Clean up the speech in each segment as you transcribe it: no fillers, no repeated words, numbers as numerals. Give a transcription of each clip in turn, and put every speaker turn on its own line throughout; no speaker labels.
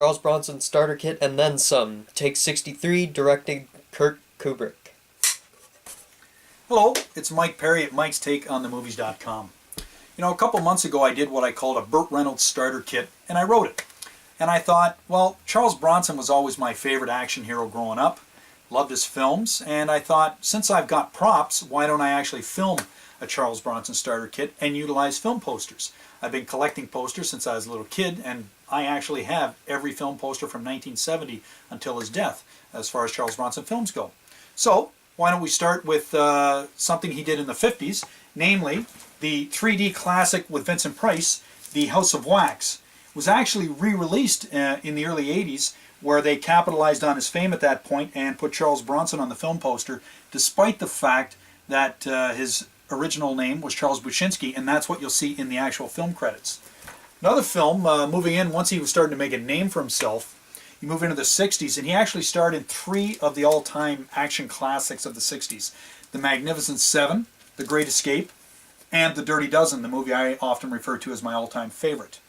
Charles Bronson starter kit and then some. Take 63, directing Kurt Kubrick.
Hello, it's Mike Perry at Mike's Take on themovies.com. You know, a couple months ago I did what I called a Burt Reynolds starter kit, and I wrote it. And I thought, well, Charles Bronson was always my favorite action hero growing up. Loved his films, and I thought, since I've got props, why don't I actually film a Charles Bronson starter kit and utilize film posters? I've been collecting posters since I was a little kid, and I actually have every film poster from 1970 until his death, as far as Charles Bronson films go. So, why don't we start with something he did in the 50s, namely the 3D classic with Vincent Price, The House of Wax. It was actually re-released in the early 80s, where they capitalized on his fame at that point and put Charles Bronson on the film poster, despite the fact that his original name was Charles Bushinsky, and that's what you'll see in the actual film credits. Another film, moving in, once he was starting to make a name for himself, you move into the 60s, and he actually starred in 3 of the all-time action classics of the 60s. The Magnificent Seven, The Great Escape, and The Dirty Dozen, the movie I often refer to as my all-time favorite.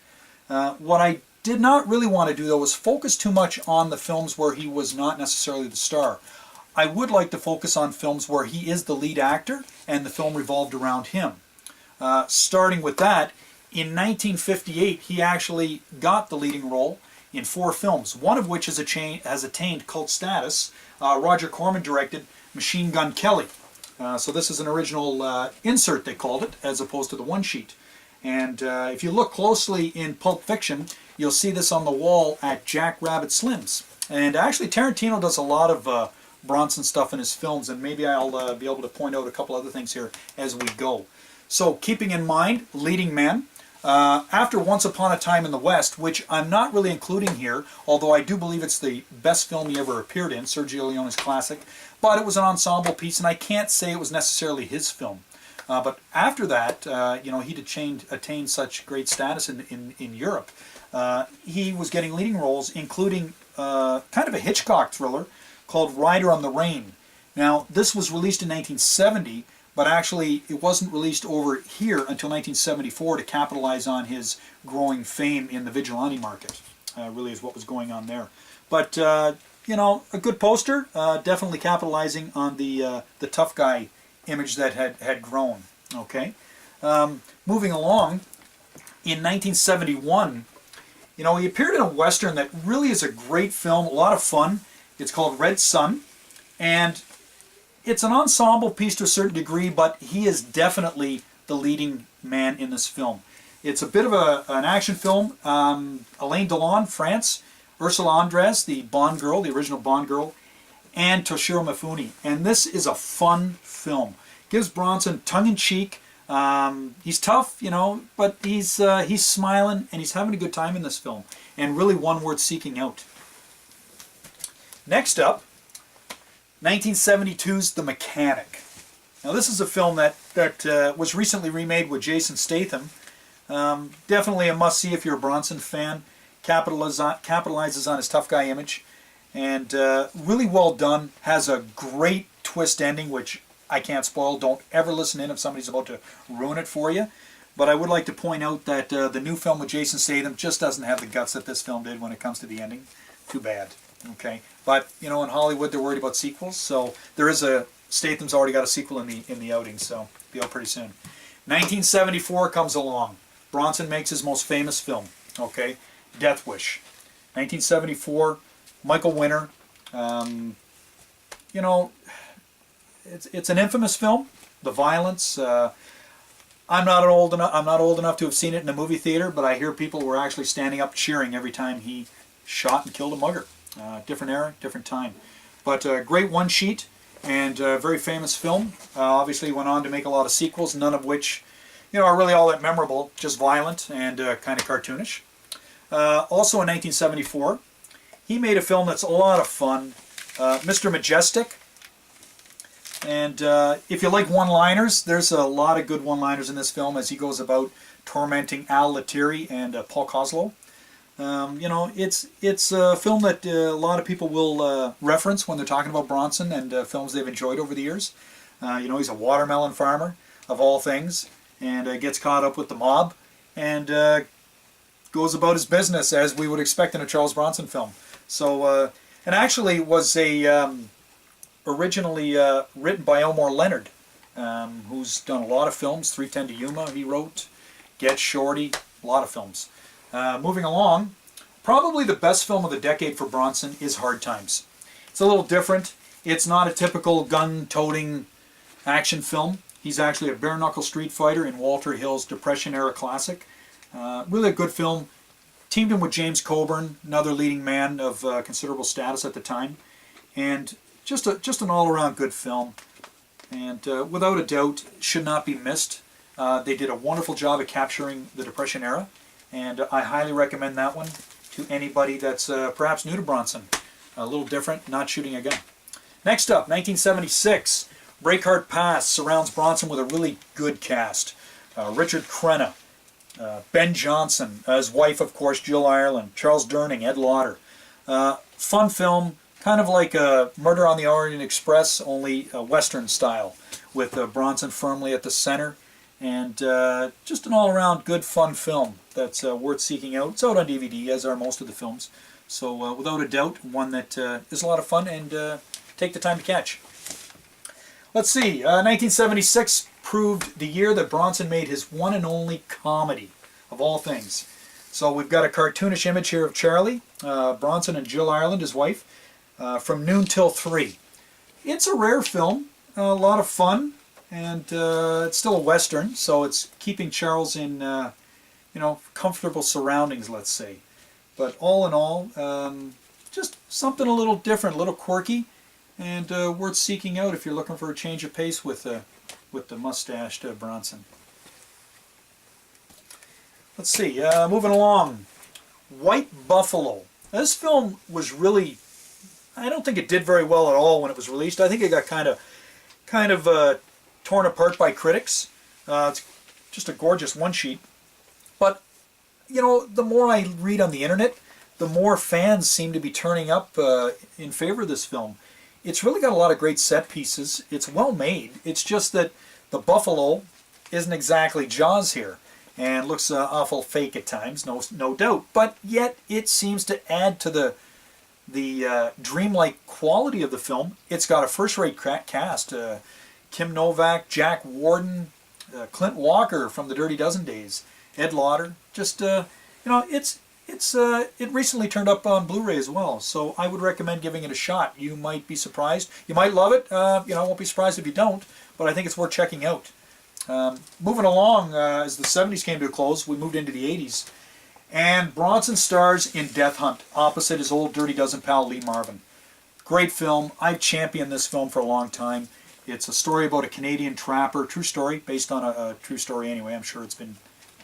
What I did not really want to do, though, was focus too much on the films where he was not necessarily the star. I would like to focus on films where he is the lead actor and the film revolved around him. Starting with that, in 1958 he actually got the leading role in 4 films, one of which has attained cult status. Roger Corman directed Machine Gun Kelly. So this is an original insert, they called it, as opposed to the one sheet. And if you look closely in Pulp Fiction, you'll see this on the wall at Jack Rabbit Slim's. And actually Tarantino does a lot of Bronson stuff in his films, and maybe I'll be able to point out a couple other things here as we go. So keeping in mind, leading men, after Once Upon a Time in the West, which I'm not really including here, although I do believe it's the best film he ever appeared in, Sergio Leone's classic, but it was an ensemble piece, and I can't say it was necessarily his film. But after that, you know, he'd attained such great status in Europe. He was getting leading roles, including kind of a Hitchcock thriller called Rider on the Rain. Now, this was released in 1970, but actually it wasn't released over here until 1974 to capitalize on his growing fame in the vigilante market. Really is what was going on there. But, you know, a good poster, definitely capitalizing on the tough guy image that had grown. Okay, moving along, in 1971, you know, he appeared in a Western that really is a great film, a lot of fun. It's called Red Sun, and it's an ensemble piece to a certain degree, but he is definitely the leading man in this film. It's a bit of an action film. Alain Delon, France, Ursula Andress, the Bond girl, the original Bond girl, and Toshiro Mifune. And this is a fun film. Gives Bronson tongue-in-cheek. He's tough, you know, but he's smiling and he's having a good time in this film, and really one worth seeking out. Next up, 1972's The Mechanic. Now this is a film that was recently remade with Jason Statham. Definitely a must-see if you're a Bronson fan. Capitalizes on his tough guy image, and really well done. Has a great twist ending, which I can't spoil. Don't ever listen in if somebody's about to ruin it for you. But I would like to point out that the new film with Jason Statham just doesn't have the guts that this film did when it comes to the ending. Too bad. Okay, but you know, in Hollywood they're worried about sequels, so there is Statham's already got a sequel in the outing, so be out pretty soon. 1974 comes along. Bronson makes his most famous film. Okay, Death Wish. 1974. Michael Winner. You know, it's an infamous film. The violence. I'm not old enough to have seen it in a movie theater, but I hear people were actually standing up cheering every time he shot and killed a mugger. Different era, different time. But great one sheet and very famous film. Obviously went on to make a lot of sequels, none of which, you know, are really all that memorable. Just violent and kind of cartoonish. Also in 1974, he made a film that's a lot of fun, Mr. Majestic. And if you like one-liners, there's a lot of good one-liners in this film as he goes about tormenting Al Lettieri and Paul Kozlow. You know, it's a film that a lot of people will reference when they're talking about Bronson and films they've enjoyed over the years. You know, he's a watermelon farmer, of all things, and gets caught up with the mob. And goes about his business as we would expect in a Charles Bronson film. So, and actually was originally written by Elmore Leonard, who's done a lot of films. 3:10 to Yuma he wrote, Get Shorty, a lot of films. Moving along, probably the best film of the decade for Bronson is Hard Times. It's a little different. It's not a typical gun-toting action film. He's actually a bare-knuckle street fighter in Walter Hill's Depression-era classic. Really a good film. Teamed him with James Coburn, another leading man of considerable status at the time. And just an all-around good film. And without a doubt, should not be missed. They did a wonderful job at capturing the Depression era. And I highly recommend that one to anybody that's perhaps new to Bronson. A little different, not shooting a gun. Next up, 1976. Breakheart Pass surrounds Bronson with a really good cast. Richard Crenna, Ben Johnson, his wife, of course, Jill Ireland, Charles Durning, Ed Lauder. Fun film, kind of like Murder on the Orient Express, only Western style, with Bronson firmly at the center. And just an all-around good, fun film that's worth seeking out. It's out on DVD, as are most of the films. So without a doubt, one that is a lot of fun and take the time to catch. Let's see, 1976 proved the year that Bronson made his one and only comedy, of all things. So we've got a cartoonish image here of Charlie, Bronson and Jill Ireland, his wife, from Noon Till 3. It's a rare film, a lot of fun, and it's still a Western, so it's keeping Charles in, comfortable surroundings, let's say. But all in all, just something a little different, a little quirky, and worth seeking out if you're looking for a change of pace with the mustached Bronson. Let's see, moving along. White Buffalo. Now, this film was really, I don't think it did very well at all when it was released. I think it got kind of torn apart by critics. It's just a gorgeous one-sheet. But, the more I read on the internet, the more fans seem to be turning up in favor of this film. It's really got a lot of great set pieces. It's well made. It's just that the buffalo isn't exactly Jaws here, and looks awful fake at times, no doubt. But yet it seems to add to the dreamlike quality of the film. It's got a first-rate cast: Kim Novak, Jack Warden, Clint Walker from the Dirty Dozen days, Ed Lauder. Just it recently turned up on Blu-ray as well, so I would recommend giving it a shot. You might be surprised. You might love it. Won't be surprised if you don't, but I think it's worth checking out. Moving along, as the 70s came to a close, we moved into the 80s, and Bronson stars in Death Hunt, opposite his old Dirty Dozen pal Lee Marvin. Great film. I've championed this film for a long time. It's a story about a Canadian trapper, true story, based on a true story anyway. I'm sure it's been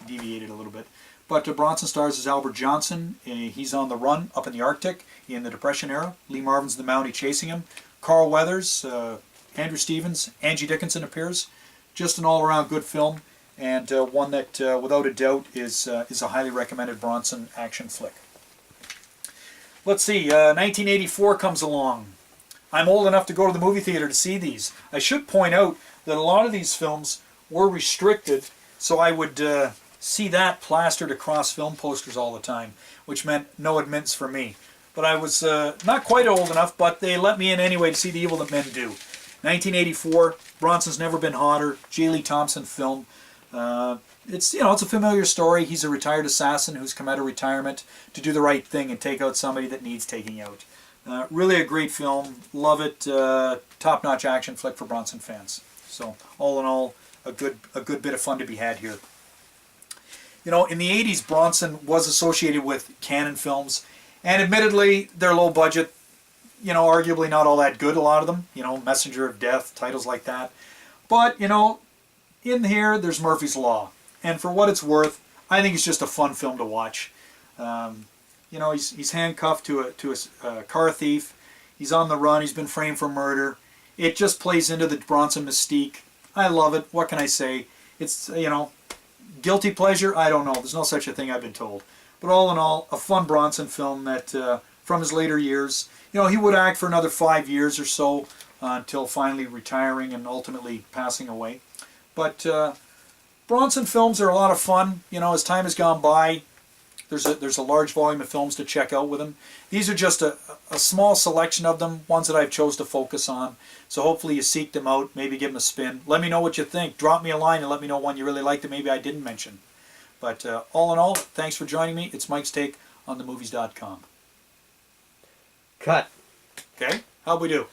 deviated a little bit. But Bronson stars as Albert Johnson. He's on the run up in the Arctic in the Depression era. Lee Marvin's the Mountie chasing him. Carl Weathers, Andrew Stevens, Angie Dickinson appears. Just an all-around good film, and one that, without a doubt, is a highly recommended Bronson action flick. Let's see, 1984 comes along. I'm old enough to go to the movie theater to see these. I should point out that a lot of these films were restricted, so I would see that plastered across film posters all the time, which meant no admittance for me. But I was not quite old enough, but they let me in anyway to see The Evil That Men Do. 1984, Bronson's Never Been Hotter, J. Lee Thompson film. It's a familiar story. He's a retired assassin who's come out of retirement to do the right thing and take out somebody that needs taking out. Really a great film. Love it. Top-notch action flick for Bronson fans. So all in all, a good bit of fun to be had here. In the 80s, Bronson was associated with Cannon films, and admittedly, they're low budget, arguably not all that good, a lot of them, Messenger of Death, titles like that. But, in here, there's Murphy's Law, and for what it's worth, I think it's just a fun film to watch. He's handcuffed to a car thief, he's on the run, he's been framed for murder. It just plays into the Bronson mystique. I love it, what can I say? It's, guilty pleasure? I don't know. There's no such a thing, I've been told. But all in all, a fun Bronson film that, from his later years, he would act for another 5 years or so until finally retiring and ultimately passing away. But Bronson films are a lot of fun. As time has gone by, There's a large volume of films to check out with him. These are just a small selection of them, ones that I've chose to focus on. So hopefully you seek them out, maybe give them a spin. Let me know what you think. Drop me a line and let me know one you really liked that maybe I didn't mention. But all in all, thanks for joining me. It's Mike's Take on themovies.com.
Cut.
Okay? How'd we do?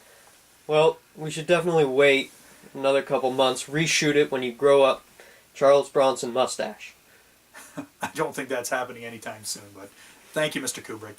Well, we should definitely wait another couple months, reshoot it when you grow up Charles Bronson mustache.
I don't think that's happening anytime soon, but thank you, Mr. Kubrick.